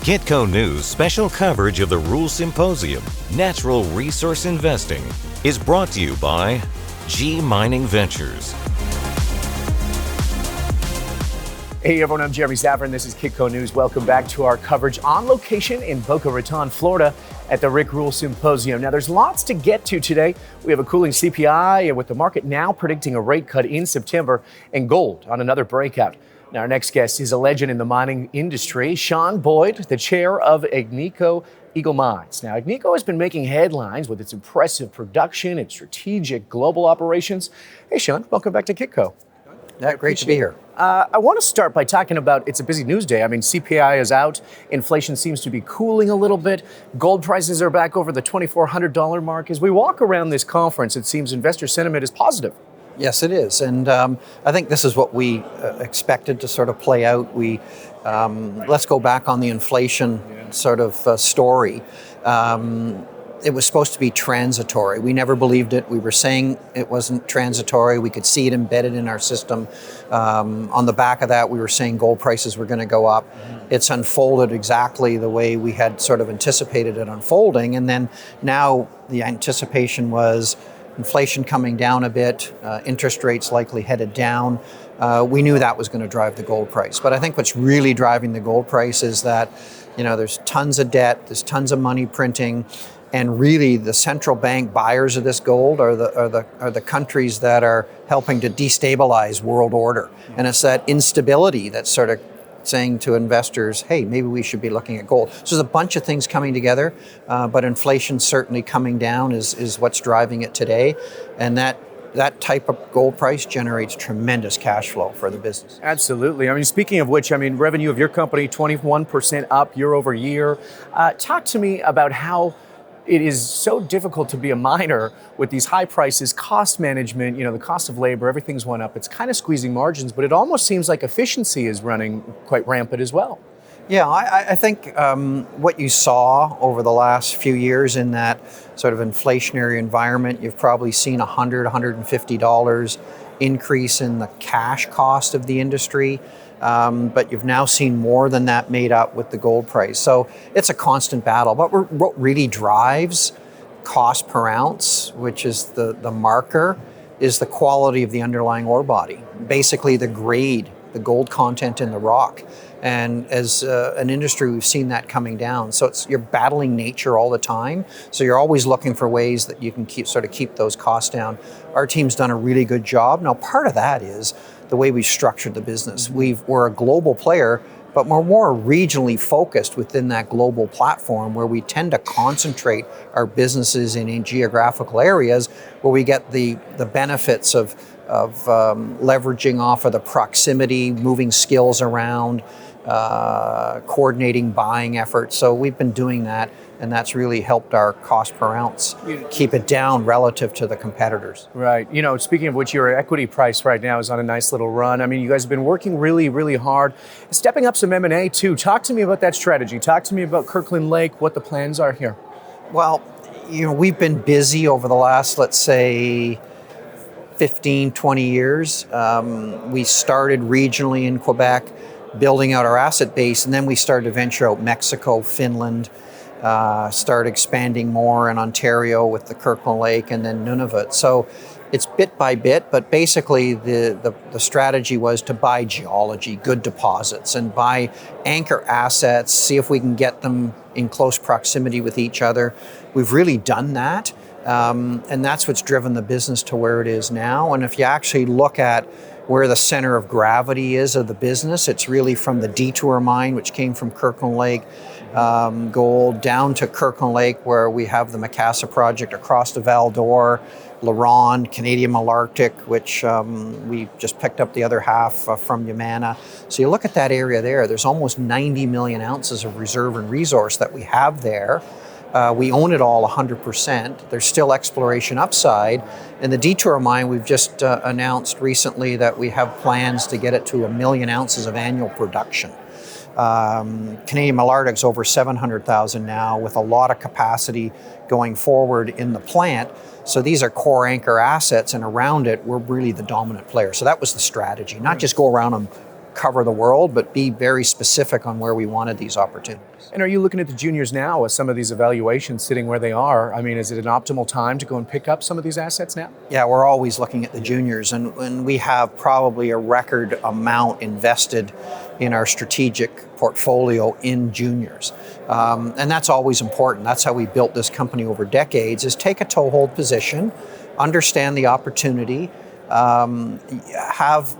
Kitco News special coverage of the Rule Symposium, Natural Resource Investing, is brought to you by G Mining Ventures. Hey everyone, I'm Jeremy Szafron. This is Kitco News. Welcome back to our coverage on location in Boca Raton, Florida at the Rick Rule Symposium. Now there's lots to get to today. We have a cooling CPI with the market now predicting a rate cut in September and gold on another breakout. Now our next guest is a legend in the mining industry, Sean Boyd, the chair of Agnico Eagle Mines. Now Agnico has been making headlines with its impressive production and strategic global operations. Hey Sean, welcome back to Kitco. Great to be here. I want to start by talking about, it's a busy news day. I mean, CPI is out. Inflation seems to be cooling a little bit. Gold prices are back over the $2,400 mark. As we walk around this conference, it seems investor sentiment is positive. Yes, it is. And I think this is what we expected to sort of play out. Let's go back on the inflation sort of story. It was supposed to be transitory. We never believed it. We were saying it wasn't transitory. We could see it embedded in our system. On the back of that, we were saying gold prices were going to go up. It's unfolded exactly the way we had sort of anticipated it unfolding. And then now the anticipation was inflation coming down a bit, interest rates likely headed down. We knew that was going to drive the gold price. But I think what's really driving the gold price is that, there's tons of debt, there's tons of money printing. And really, the central bank buyers of this gold are the countries that are helping to destabilize world order. And it's that instability that's sort of saying to investors, hey, maybe we should be looking at gold. So there's a bunch of things coming together, but inflation certainly coming down is what's driving it today. And that type of gold price generates tremendous cash flow for the business. Absolutely. I mean, speaking of which, revenue of your company, 21% up year over year. Talk to me about how it is so difficult to be a miner with these high prices, cost management, the cost of labor, everything's went up. It's kind of squeezing margins, but it almost seems like efficiency is running quite rampant as well. Yeah, I think what you saw over the last few years in that sort of inflationary environment, you've probably seen $100, $150 increase in the cash cost of the industry. But you've now seen more than that made up with the gold price. So it's a constant battle. But what really drives cost per ounce, which is the marker, is the quality of the underlying ore body. Basically the grade, the gold content in the rock. And as an industry, we've seen that coming down. So you're battling nature all the time. So you're always looking for ways that you can keep those costs down. Our team's done a really good job. Now, part of that is the way we've structured the business. We're a global player, but we're more regionally focused within that global platform where we tend to concentrate our businesses in geographical areas where we get the benefits of leveraging off of the proximity, moving skills around, coordinating buying efforts. So we've been doing that, and that's really helped our cost per ounce keep it down relative to the competitors. Right. Speaking of which, your equity price right now is on a nice little run. You guys have been working really, really hard, stepping up some M&A too. Talk to me about that strategy. Talk to me about Kirkland Lake, what the plans are here. Well, we've been busy over the last, let's say, 15, 20 years. We started regionally in Quebec, building out our asset base, and then we started to venture out Mexico, Finland, started expanding more in Ontario with the Kirkland Lake and then Nunavut. So it's bit by bit, but basically the strategy was to buy geology, good deposits, and buy anchor assets, see if we can get them in close proximity with each other. We've really done that. And that's what's driven the business to where it is now. And if you actually look at where the center of gravity is of the business, it's really from the Detour mine, which came from Kirkland Lake gold, down to Kirkland Lake, where we have the Macassa project, across to Val d'Or, LaRonde, Canadian Malartic, which we just picked up the other half from Yamana. So you look at that area there, there's almost 90 million ounces of reserve and resource that we have there. We own it all 100%. There's still exploration upside. And the Detour mine, we've just announced recently that we have plans to get it to 1 million ounces of annual production. Canadian Malartic's over 700,000 now, with a lot of capacity going forward in the plant. So these are core anchor assets, and around it, we're really the dominant player. So that was the strategy, not just go around them cover the world, but be very specific on where we wanted these opportunities. And are you looking at the juniors now with some of these evaluations sitting where they are? I mean, is it an optimal time to go and pick up some of these assets now? Yeah, we're always looking at the juniors, and we have probably a record amount invested in our strategic portfolio in juniors. And that's always important. That's how we built this company over decades, is take a toehold position, understand the opportunity,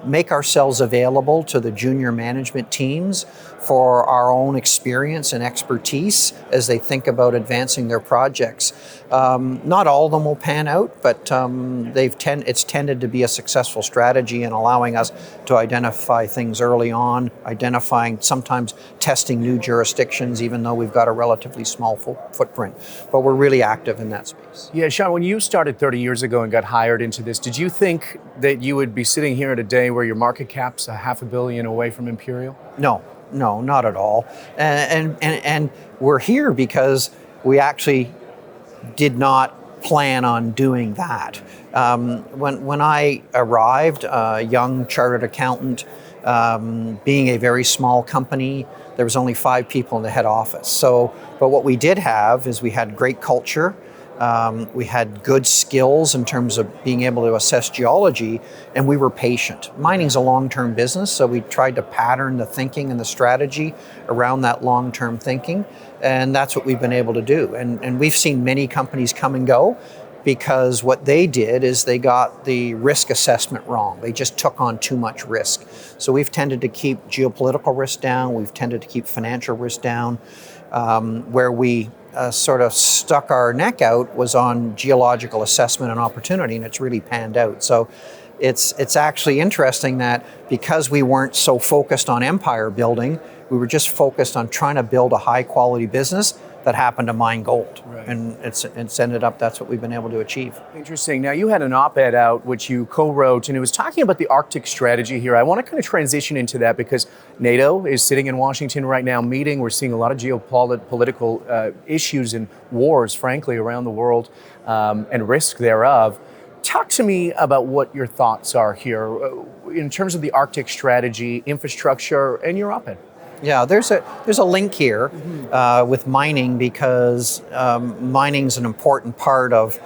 make ourselves available to the junior management teams for our own experience and expertise as they think about advancing their projects. Not all of them will pan out, but it's tended to be a successful strategy in allowing us to identify things early on, sometimes testing new jurisdictions, even though we've got a relatively small footprint. But we're really active in that space. Yeah, Sean, when you started 30 years ago and got hired into this, did you think that you would be sitting here at a day where your market cap's $500 million away from Imperial? No, not at all. And we're here because we actually did not plan on doing that. When I arrived, a young chartered accountant, being a very small company, there was only 5 people in the head office. But what we did have is we had great culture. We had good skills in terms of being able to assess geology, and we were patient. Mining's a long-term business, so we tried to pattern the thinking and the strategy around that long-term thinking, and that's what we've been able to do. And we've seen many companies come and go because what they did is they got the risk assessment wrong. They just took on too much risk. So we've tended to keep geopolitical risk down. We've tended to keep financial risk down. Where we sort of stuck our neck out was on geological assessment and opportunity, and it's really panned out. So it's actually interesting that because we weren't so focused on empire building, we were just focused on trying to build a high quality business that happened to mine gold. Right. And it's ended up, that's what we've been able to achieve. Interesting. Now, you had an op-ed out which you co-wrote, and it was talking about the Arctic strategy here. I want to kind of transition into that because NATO is sitting in Washington right now meeting. We're seeing a lot of geopolitical issues and wars, frankly, around the world and risk thereof. Talk to me about what your thoughts are here in terms of the Arctic strategy, infrastructure, and your op-ed. Yeah, there's a link here with mining because mining's an important part of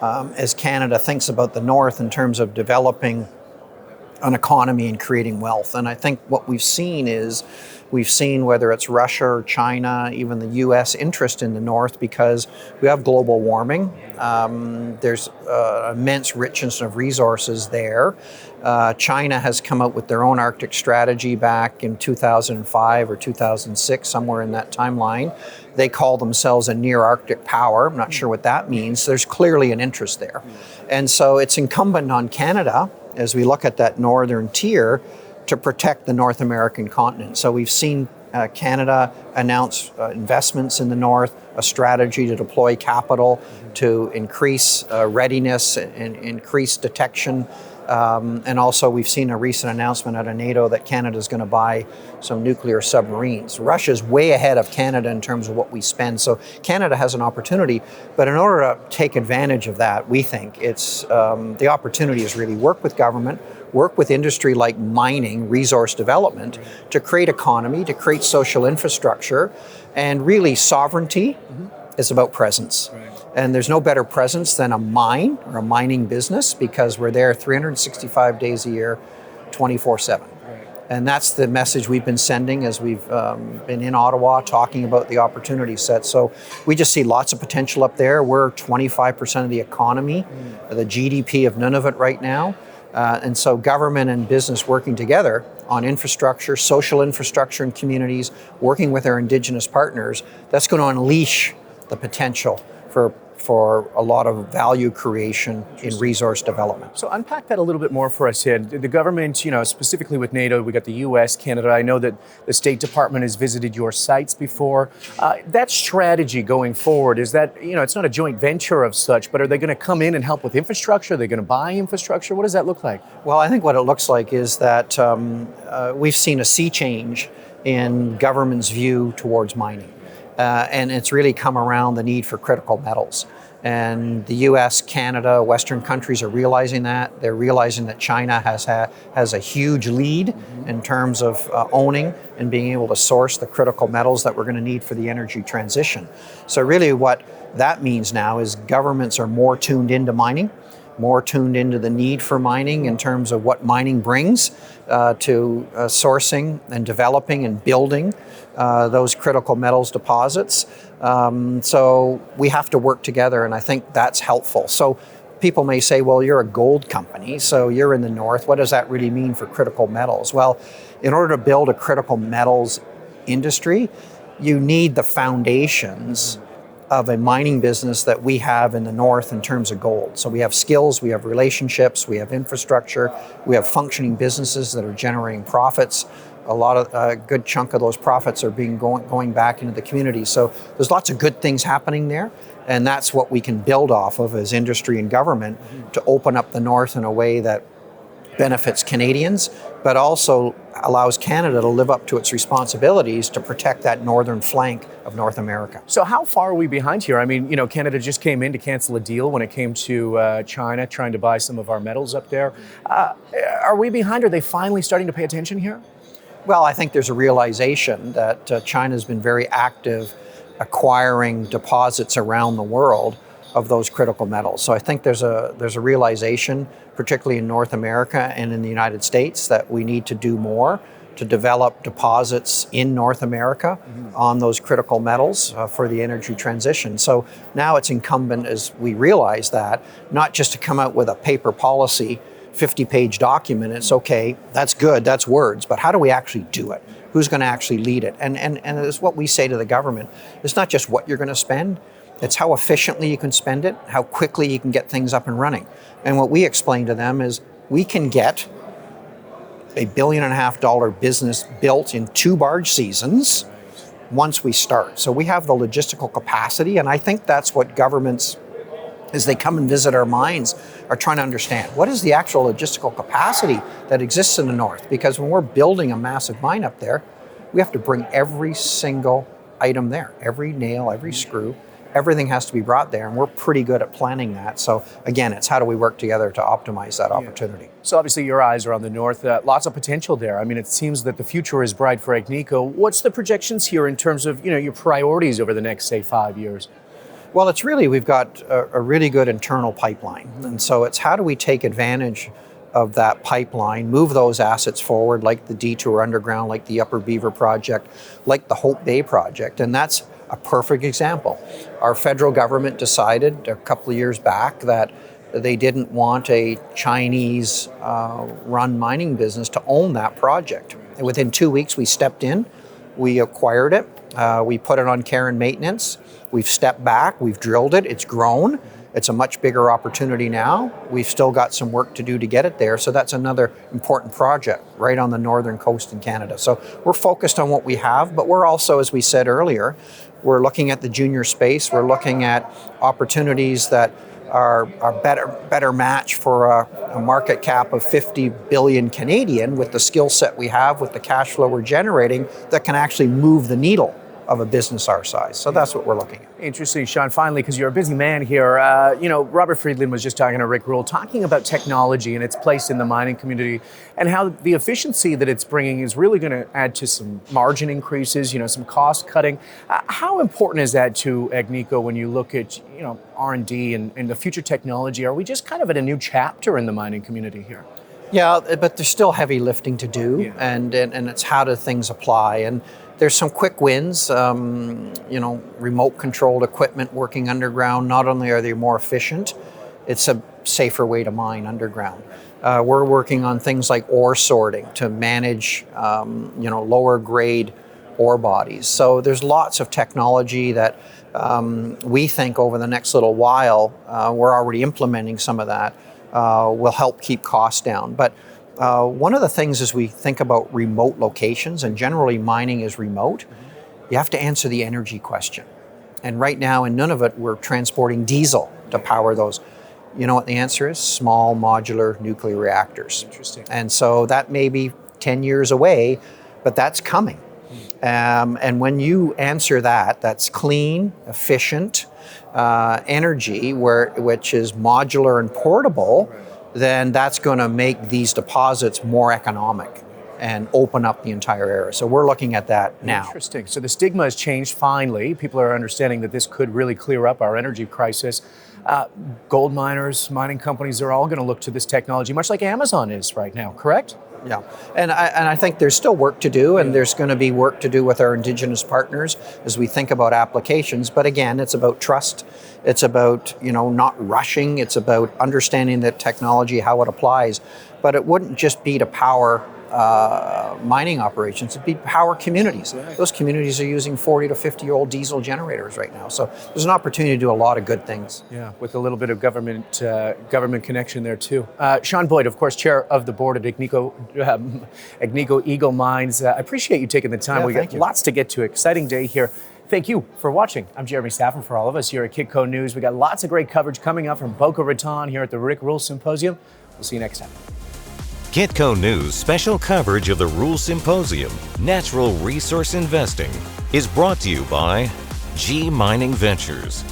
as Canada thinks about the North in terms of developing an economy and creating wealth. And I think what we've seen whether it's Russia or China, even the US interest in the North because we have global warming. There's immense richness of resources there. China has come out with their own Arctic strategy back in 2005 or 2006, somewhere in that timeline. They call themselves a near Arctic power. I'm not sure what that means. There's clearly an interest there. And so it's incumbent on Canada, as we look at that northern tier, to protect the North American continent. So we've seen Canada announce investments in the North, a strategy to deploy capital to increase readiness and increase detection. And also we've seen a recent announcement out of NATO that Canada is going to buy some nuclear submarines. Russia's way ahead of Canada in terms of what we spend. So Canada has an opportunity, but in order to take advantage of that, we think the opportunity is really work with government, work with industry like mining, resource development, to create economy, to create social infrastructure, and really sovereignty is about presence. Right. And there's no better presence than a mine or a mining business because we're there 365 days a year, 24/7. Right. And that's the message we've been sending as we've been in Ottawa talking about the opportunity set. So we just see lots of potential up there. We're 25% of the economy, the GDP of Nunavut right now. And so government and business working together on infrastructure, social infrastructure in communities, working with our Indigenous partners, that's going to unleash the potential for a lot of value creation in resource development. So unpack that a little bit more for us here. The government, specifically with NATO, we got the US, Canada. I know that the State Department has visited your sites before. That strategy going forward, is that, it's not a joint venture of such, but are they going to come in and help with infrastructure? Are they going to buy infrastructure? What does that look like? Well, I think what it looks like is that we've seen a sea change in government's view towards mining. And it's really come around the need for critical metals. And the US, Canada, Western countries are realizing that. They're realizing that China has a huge lead in terms of owning and being able to source the critical metals that we're going to need for the energy transition. So really what that means now is governments are more tuned into mining, more tuned into the need for mining in terms of what mining brings to sourcing and developing and building those critical metals deposits. So we have to work together, and I think that's helpful. So people may say, well, you're a gold company, so you're in the north. What does that really mean for critical metals? Well, in order to build a critical metals industry, you need the foundations of a mining business that we have in the north in terms of gold. So we have skills, we have relationships, we have infrastructure, we have functioning businesses that are generating profits. A lot of a good chunk of those profits are going back into the community. So there's lots of good things happening there, and that's what we can build off of as industry and government to open up the north in a way that benefits Canadians, but also allows Canada to live up to its responsibilities to protect that northern flank of North America. So how far are we behind here? I mean, Canada just came in to cancel a deal when it came to China trying to buy some of our metals up there. Are we behind? Are they finally starting to pay attention here? Well, I think there's a realization that China's been very active acquiring deposits around the world of those critical metals. So I think there's a realization, particularly in North America and in the United States, that we need to do more to develop deposits in North America on those critical metals for the energy transition. So now it's incumbent, as we realize that, not just to come out with a paper policy, 50-page document. It's okay, that's good, that's words, but how do we actually do it? Who's going to actually lead it? And it's what we say to the government. It's not just what you're going to spend, it's how efficiently you can spend it, how quickly you can get things up and running. And what we explain to them is we can get $1.5 billion business built in 2 barge seasons once we start. So we have the logistical capacity, and I think that's what governments, as they come and visit our mines, are trying to understand. What is the actual logistical capacity that exists in the north? Because when we're building a massive mine up there, we have to bring every single item there, every nail, every screw. Everything has to be brought there, and we're pretty good at planning that. So again, it's how do we work together to optimize that opportunity. So obviously your eyes are on the north, lots of potential there. I mean, it seems that the future is bright for Agnico. What's the projections here in terms of your priorities over the next, say, 5 years? Well, it's really, we've got a really good internal pipeline. And so it's how do we take advantage of that pipeline, move those assets forward, like the Detour Underground, like the Upper Beaver project, like the Hope Bay project. And that's a perfect example. Our federal government decided a couple of years back that they didn't want a Chinese run mining business to own that project. And within 2 weeks, we stepped in, we acquired it, we put it on care and maintenance, we've stepped back, we've drilled it, it's grown. It's a much bigger opportunity now. We've still got some work to do to get it there. So that's another important project right on the northern coast in Canada. So we're focused on what we have, but we're also, as we said earlier, we're looking at the junior space. We're looking at opportunities that are better match for a market cap of 50 billion Canadian with the skill set we have, with the cash flow we're generating, that can actually move the needle of a business our size. So that's what we're looking at. Interesting, Sean. Finally, because you're a busy man here, Robert Friedland was just talking to Rick Rule, talking about technology and its place in the mining community and how the efficiency that it's bringing is really going to add to some margin increases, some cost cutting. How important is that to Agnico when you look at, R&D and the future technology? Are we just kind of at a new chapter in the mining community here? Yeah, but there's still heavy lifting to do, and it's how do things apply. And there's some quick wins, remote controlled equipment working underground. Not only are they more efficient, it's a safer way to mine underground. We're working on things like ore sorting to manage, lower grade ore bodies. So there's lots of technology that we think over the next little while, we're already implementing some of that, will help keep costs down. But one of the things as we think about remote locations, and generally mining is remote, you have to answer the energy question. And right now in Nunavut, we're transporting diesel to power those. You know what the answer is? Small modular nuclear reactors. Interesting. And so that may be 10 years away, but that's coming. And when you answer that, that's clean, efficient energy, which is modular and portable, then that's going to make these deposits more economic and open up the entire area. So we're looking at that now. Interesting. So the stigma has changed finally. People are understanding that this could really clear up our energy crisis. Gold miners, mining companies, they're all going to look to this technology, much like Amazon is right now, correct? Yeah, and I think there's still work to do, and there's going to be work to do with our Indigenous partners as we think about applications. But again, it's about trust. It's about, not rushing. It's about understanding the technology, how it applies. But it wouldn't just be to power mining operations, it'd be power communities. Right. Those communities are using 40 to 50-year-old diesel generators right now. So there's an opportunity to do a lot of good things. Yeah, with a little bit of government connection there too. Sean Boyd, of course, chair of the board at Agnico Eagle Mines. I appreciate you taking the time. Yeah, We got lots to get to. Exciting day here. Thank you for watching. I'm Jeremy Szafron for all of us here at Kitco News. We got lots of great coverage coming up from Boca Raton here at the Rick Rule Symposium. We'll see you next time. Kitco News special coverage of the Rule Symposium, Natural Resource Investing, is brought to you by G Mining Ventures.